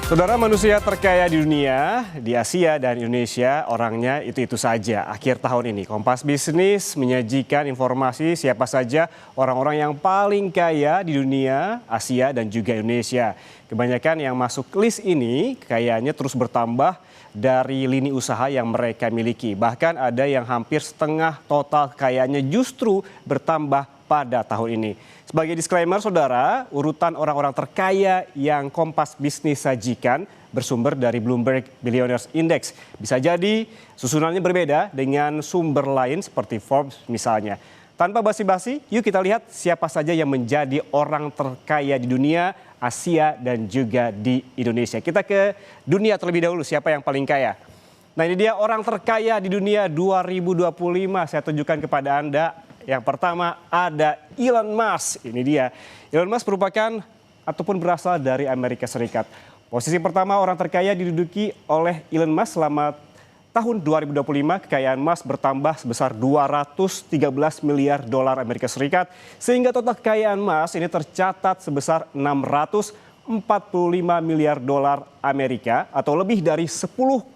Saudara, manusia terkaya di dunia, di Asia dan Indonesia, orangnya itu-itu saja. Akhir tahun ini, Kompas Bisnis menyajikan informasi siapa saja orang-orang yang paling kaya di dunia, Asia dan juga Indonesia. Kebanyakan yang masuk list ini kekayaannya terus bertambah dari lini usaha yang mereka miliki. Bahkan ada yang hampir setengah total kekayaannya justru bertambah pada tahun ini. Sebagai disclaimer, saudara, urutan orang-orang terkaya yang Kompas Bisnis sajikan bersumber dari Bloomberg Billionaires Index. Bisa jadi susunannya berbeda dengan sumber lain seperti Forbes misalnya. Tanpa basi-basi, yuk kita lihat siapa saja yang menjadi orang terkaya di dunia, Asia dan juga di Indonesia. Kita ke dunia terlebih dahulu, siapa yang paling kaya? Nah, ini dia orang terkaya di dunia 2025. Saya tunjukkan kepada Anda. Yang pertama ada Elon Musk. Ini dia. Elon Musk merupakan ataupun berasal dari Amerika Serikat. Posisi pertama orang terkaya diduduki oleh Elon Musk. Selama tahun 2025 kekayaan Musk bertambah sebesar 213 miliar dolar Amerika Serikat. Sehingga total kekayaan Musk ini tercatat sebesar 645 miliar dolar Amerika atau lebih dari 10,8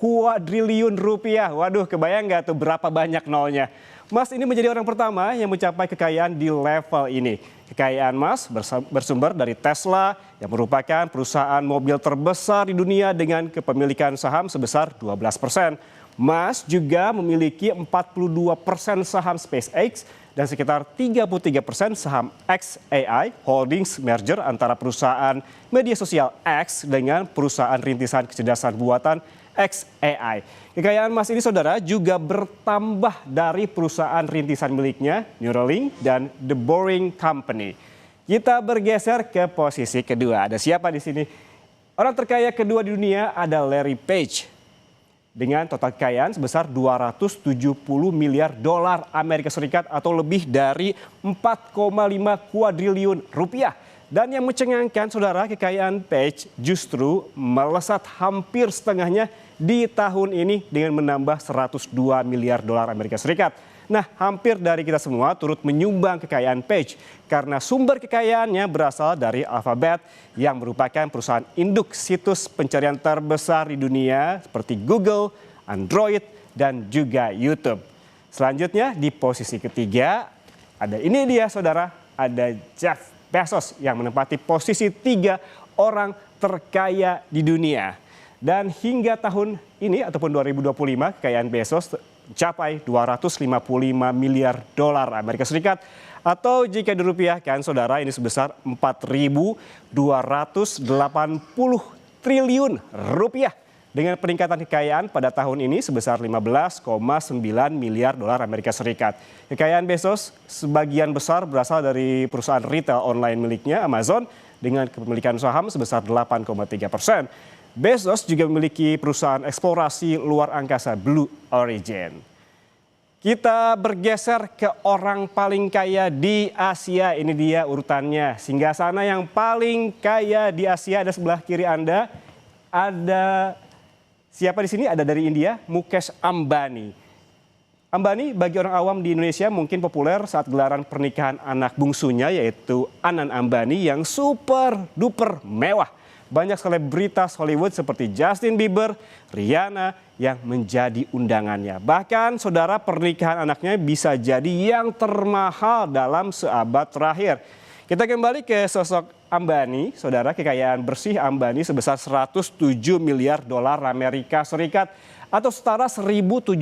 kuadriliun rupiah. Waduh, kebayang nggak tuh berapa banyak nolnya? Musk ini menjadi orang pertama yang mencapai kekayaan di level ini. Kekayaan Musk bersumber dari Tesla yang merupakan perusahaan mobil terbesar di dunia dengan kepemilikan saham sebesar 12%. Musk juga memiliki 42% saham SpaceX dan sekitar 33% saham xAI Holdings, merger antara perusahaan media sosial X dengan perusahaan rintisan kecerdasan buatan xAI. Kekayaan Musk ini, saudara, juga bertambah dari perusahaan rintisan miliknya, Neuralink dan The Boring Company. Kita bergeser ke posisi kedua. Ada siapa di sini? Orang terkaya kedua di dunia ada Larry Page dengan total kekayaan sebesar 270 miliar dolar Amerika Serikat atau lebih dari 4,5 kuadriliun rupiah. Dan yang mencengangkan, saudara, kekayaan Page justru melesat hampir setengahnya di tahun ini dengan menambah 102 miliar dolar Amerika Serikat. Nah, hampir dari kita semua turut menyumbang kekayaan Page karena sumber kekayaannya berasal dari Alphabet yang merupakan perusahaan induk situs pencarian terbesar di dunia seperti Google, Android, dan juga YouTube. Selanjutnya di posisi ketiga ada ini dia, saudara, ada Jeff Bezos yang menempati posisi 3 orang terkaya di dunia. Dan hingga tahun ini ataupun 2025 kekayaan Bezos mencapai 255 miliar dolar Amerika Serikat atau jika dirupiahkan, saudara, ini sebesar 4.280 triliun rupiah. Dengan peningkatan kekayaan pada tahun ini sebesar 15,9 miliar dolar Amerika Serikat. Kekayaan Bezos sebagian besar berasal dari perusahaan retail online miliknya Amazon dengan kepemilikan saham sebesar 8,3%. Bezos juga memiliki perusahaan eksplorasi luar angkasa Blue Origin. Kita bergeser ke orang paling kaya di Asia. Ini dia urutannya. Singgasana yang paling kaya di Asia ada sebelah kiri Anda. Ada siapa di sini? Ada dari India, Mukesh Ambani. Ambani bagi orang awam di Indonesia mungkin populer saat gelaran pernikahan anak bungsunya yaitu Anand Ambani yang super duper mewah. Banyak selebritas Hollywood seperti Justin Bieber, Rihanna yang menjadi undangannya. Bahkan, saudara, pernikahan anaknya bisa jadi yang termahal dalam seabad terakhir. Kita kembali ke sosok Ambani, saudara. Kekayaan bersih Ambani sebesar 107 miliar dolar Amerika Serikat atau setara 1.796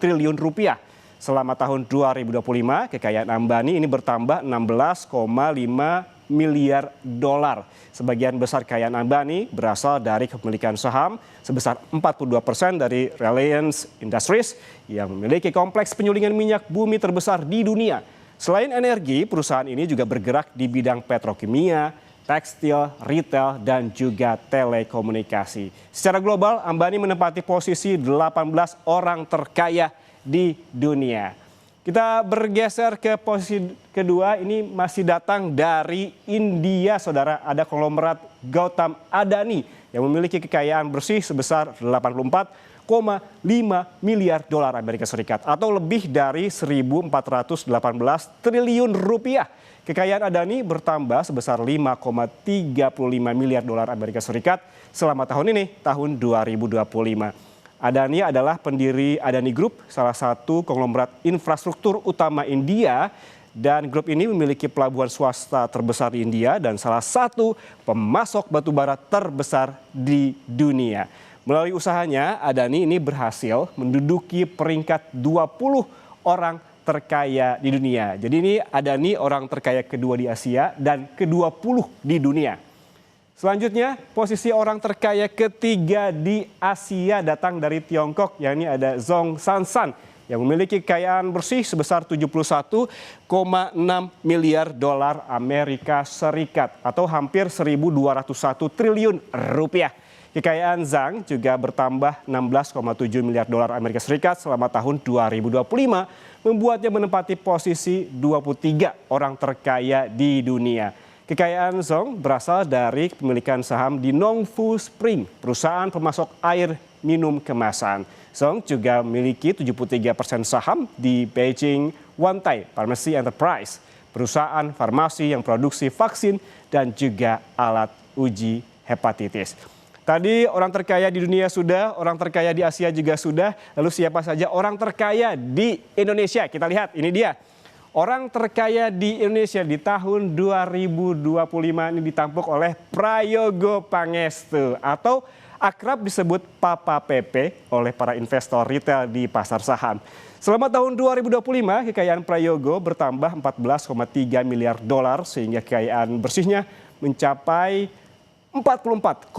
triliun rupiah. Selama tahun 2025, kekayaan Ambani ini bertambah 16,5 miliar dolar. Sebagian besar kekayaan Ambani berasal dari kepemilikan saham sebesar 42% dari Reliance Industries yang memiliki kompleks penyulingan minyak bumi terbesar di dunia. Selain energi, perusahaan ini juga bergerak di bidang petrokimia, tekstil, retail, dan juga telekomunikasi. Secara global, Ambani menempati posisi 18 orang terkaya di dunia. Kita bergeser ke posisi kedua, ini masih datang dari India, saudara. Ada konglomerat Gautam Adani yang memiliki kekayaan bersih sebesar 84 miliar dolar Amerika Serikat atau lebih dari 1.418 triliun rupiah. Kekayaan Adani bertambah sebesar 5,35 miliar dolar Amerika Serikat selama tahun ini, tahun 2025. Adani adalah pendiri Adani Group, salah satu konglomerat infrastruktur utama India, dan grup ini memiliki pelabuhan swasta terbesar di India dan salah satu pemasok batubara terbesar di dunia. Melalui usahanya, Adani ini berhasil menduduki peringkat 20 orang terkaya di dunia. Jadi ini Adani orang terkaya kedua di Asia dan ke-20 di dunia. Selanjutnya, posisi orang terkaya ketiga di Asia datang dari Tiongkok, yakni ada Zhong Sansan yang memiliki kekayaan bersih sebesar 71,6 miliar dolar Amerika Serikat atau hampir 1.201 triliun rupiah. Kekayaan Zhang juga bertambah 16,7 miliar dolar Amerika Serikat selama tahun 2025, membuatnya menempati posisi 23 orang terkaya di dunia. Kekayaan Zhong berasal dari kepemilikan saham di Nongfu Spring, perusahaan pemasok air minum kemasan. Zhong juga memiliki 73% saham di Beijing Wantai Pharmacy Enterprise, perusahaan farmasi yang produksi vaksin dan juga alat uji hepatitis. Tadi orang terkaya di dunia sudah, orang terkaya di Asia juga sudah. Lalu siapa saja orang terkaya di Indonesia? Kita lihat, ini dia. Orang terkaya di Indonesia di tahun 2025 ini ditampuk oleh Prayogo Pangestu atau akrab disebut Papa Pepe oleh para investor retail di pasar saham. Selama tahun 2025, kekayaan Prayogo bertambah 14,3 miliar dolar sehingga kekayaan bersihnya mencapai 44,1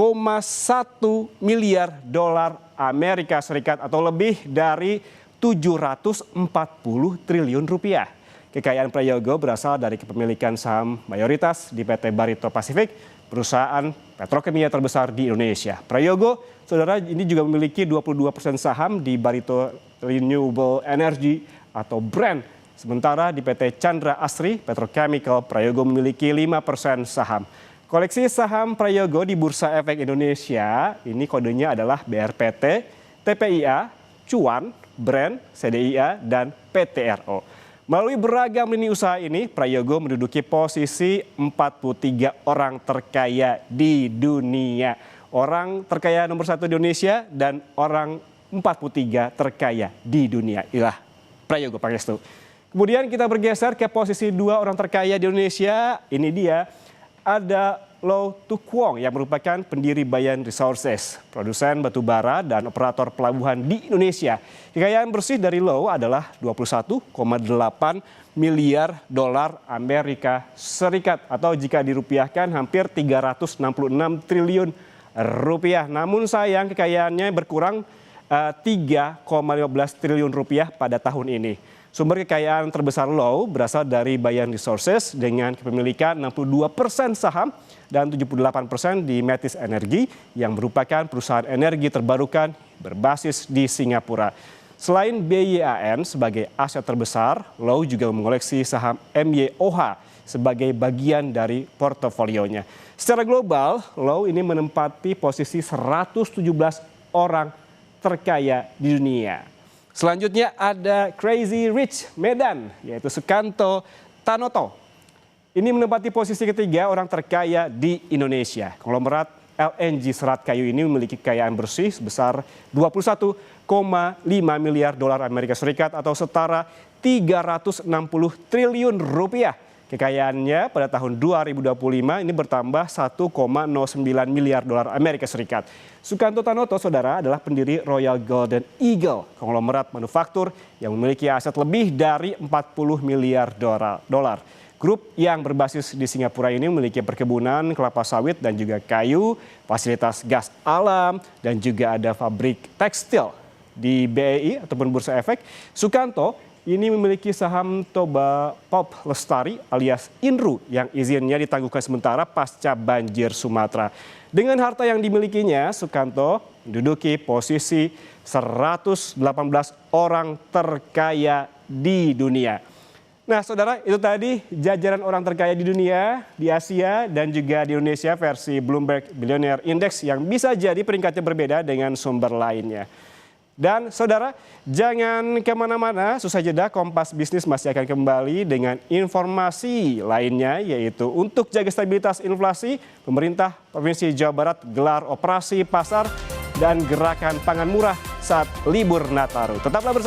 miliar dolar Amerika Serikat atau lebih dari 740 triliun rupiah. Kekayaan Prayogo berasal dari kepemilikan saham mayoritas di PT Barito Pacific, perusahaan petrokimia terbesar di Indonesia. Prayogo, saudara, ini juga memiliki 22% saham di Barito Renewable Energy atau BRAND. Sementara di PT Chandra Asri Petrochemical, Prayogo memiliki 5% saham. Koleksi saham Prayogo di Bursa Efek Indonesia, ini kodenya adalah BRPT, TPIA, Cuan, BRAND, CDIA, dan PTRO. Melalui beragam lini usaha ini, Prayogo menduduki posisi 43 orang terkaya di dunia. Orang terkaya nomor 1 di Indonesia dan orang 43 terkaya di dunia. Inilah Prayogo Pangestu. Kemudian kita bergeser ke posisi 2 orang terkaya di Indonesia. Ini dia, ada Low Tu Kwong yang merupakan pendiri Bayan Resources, produsen batubara dan operator pelabuhan di Indonesia. Kekayaan bersih dari Low adalah 21,8 miliar dolar Amerika Serikat atau jika dirupiahkan hampir 366 triliun rupiah. Namun sayang kekayaannya berkurang 3,15 triliun rupiah pada tahun ini. Sumber kekayaan terbesar Low berasal dari Bayan Resources dengan kepemilikan 62% saham dan 78% di Metis Energy yang merupakan perusahaan energi terbarukan berbasis di Singapura. Selain BYAN sebagai aset terbesar, Low juga mengoleksi saham MYOH sebagai bagian dari portofolionya. Secara global, Low ini menempati posisi 117 orang terkaya di dunia. Selanjutnya ada Crazy Rich Medan, yaitu Sukanto Tanoto. Ini menempati posisi ketiga orang terkaya di Indonesia. Konglomerat LNG Serat Kayu ini memiliki kekayaan bersih sebesar 21,5 miliar dolar Amerika Serikat atau setara 360 triliun rupiah. Kekayaannya pada tahun 2025 ini bertambah 1,09 miliar dolar Amerika Serikat. Sukanto Tanoto, saudara, adalah pendiri Royal Golden Eagle, konglomerat manufaktur yang memiliki aset lebih dari 40 miliar dolar. Grup yang berbasis di Singapura ini memiliki perkebunan kelapa sawit dan juga kayu, fasilitas gas alam, dan juga ada pabrik tekstil. Di BEI ataupun Bursa Efek, Sukanto ini memiliki saham Toba Pop Lestari alias Inru yang izinnya ditangguhkan sementara pasca banjir Sumatera. Dengan harta yang dimilikinya, Sukanto menduduki posisi 118 orang terkaya di dunia. Nah, saudara, itu tadi jajaran orang terkaya di dunia, di Asia, dan juga di Indonesia versi Bloomberg Billionaire Index yang bisa jadi peringkatnya berbeda dengan sumber lainnya. Dan saudara, jangan kemana-mana, susah jeda Kompas Bisnis masih akan kembali dengan informasi lainnya, yaitu untuk jaga stabilitas inflasi, pemerintah Provinsi Jawa Barat gelar operasi pasar dan gerakan pangan murah saat libur Nataru. Tetaplah bersama